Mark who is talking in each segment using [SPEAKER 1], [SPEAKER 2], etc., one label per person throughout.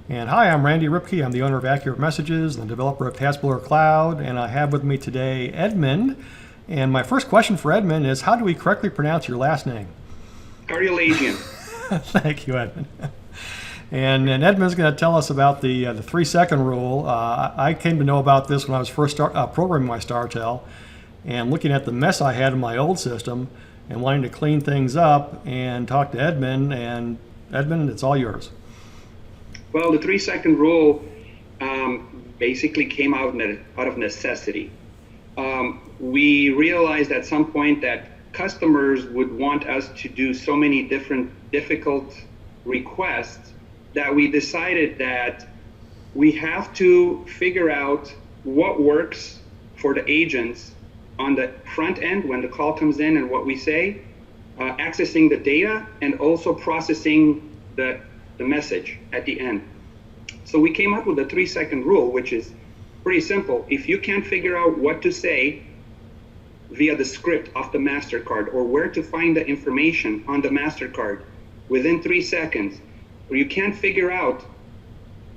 [SPEAKER 1] And hi, I'm Randy Ripkey. I'm the owner of Accurate Messages and the developer of TASbiller Cloud. And I have with me today Edmond. And my first question for Edmond is, how do we correctly pronounce your last name?
[SPEAKER 2] Cariolagian.
[SPEAKER 1] Thank you, Edmond. And Edmund's going to tell us about the 3-second rule. I came to know about this when I was first programming my StarTel and looking at the mess I had in my old system and wanting to clean things up and talk to Edmund. And Edmund, it's all yours.
[SPEAKER 2] Well, the 3-second rule basically came out of necessity. We realized at some point that customers would want us to do so many different difficult requests that we decided that we have to figure out what works for the agents on the front end when the call comes in and what we say, accessing the data, and also processing the message at the end. So we came up with the 3-second rule, which is pretty simple. If you can't figure out what to say via the script of the MasterCard or where to find the information on the MasterCard within 3 seconds, or you can't figure out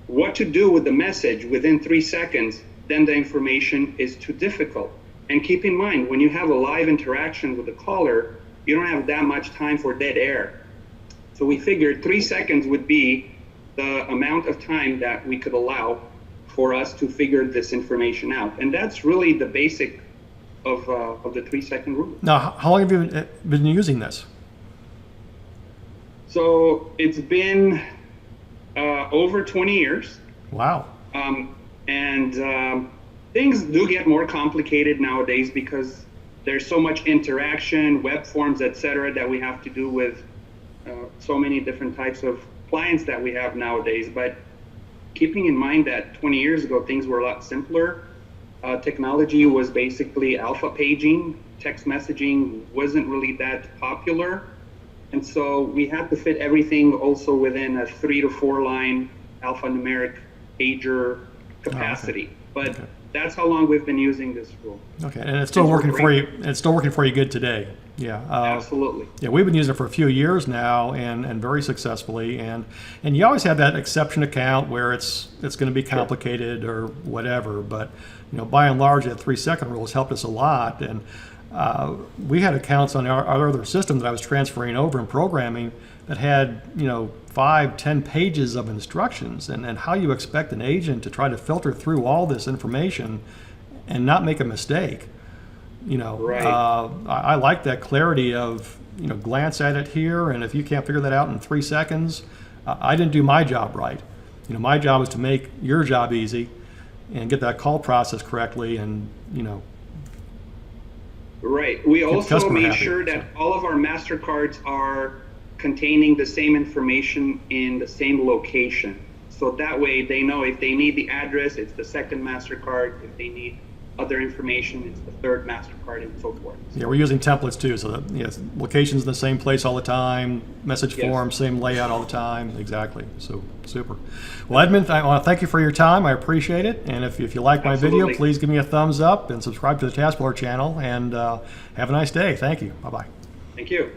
[SPEAKER 2] what to do with the message within 3 seconds, then the information is too difficult. And keep in mind, when you have a live interaction with the caller, you don't have that much time for dead air. So we figured 3 seconds would be the amount of time that we could allow for us to figure this information out. And that's really the basic of the 3-second rule.
[SPEAKER 1] Now, how long have you been using this?
[SPEAKER 2] So it's been over 20 years.
[SPEAKER 1] Wow.
[SPEAKER 2] Things do get more complicated nowadays because there's so much interaction, web forms, etc., that we have to do with so many different types of clients that we have nowadays. But keeping in mind that 20 years ago, things were a lot simpler. Technology was basically alpha paging. Text messaging wasn't really that popular. And so we had to fit everything also within a 3 to 4 line alphanumeric pager capacity. But that's how long we've been using this rule.
[SPEAKER 1] Okay, and it's still working for you. It's still working for you good today. Yeah,
[SPEAKER 2] absolutely.
[SPEAKER 1] Yeah, we've been using it for a few years now, and very successfully. And you always have that exception account where it's going to be complicated or whatever. But by and large, that 3-second rule has helped us a lot. And we had accounts on our other system that I was transferring over and programming that had 5-10 pages of instructions, and how you expect an agent to try to filter through all this information and not make a mistake.
[SPEAKER 2] Right.
[SPEAKER 1] I like that clarity of glance at it here, and if you can't figure that out in 3 seconds, I didn't do my job right. My job is to make your job easy and get that call process correctly, and
[SPEAKER 2] Right. We also made
[SPEAKER 1] happy,
[SPEAKER 2] sure that all of our MasterCards are containing the same information in the same location. So that way they know if they need the address, it's the second MasterCard. If they need other information, it's the third MasterCard, and so forth.
[SPEAKER 1] Yeah, we're using templates too, so that locations in the same place all the time, message form, same layout all the time. Exactly. So super. Well, Edmund, I want to thank you for your time. I appreciate it. And if you like my video, please give me a thumbs up and subscribe to the TASbiller channel. And have a nice day. Thank you. Bye-bye.
[SPEAKER 2] Thank you.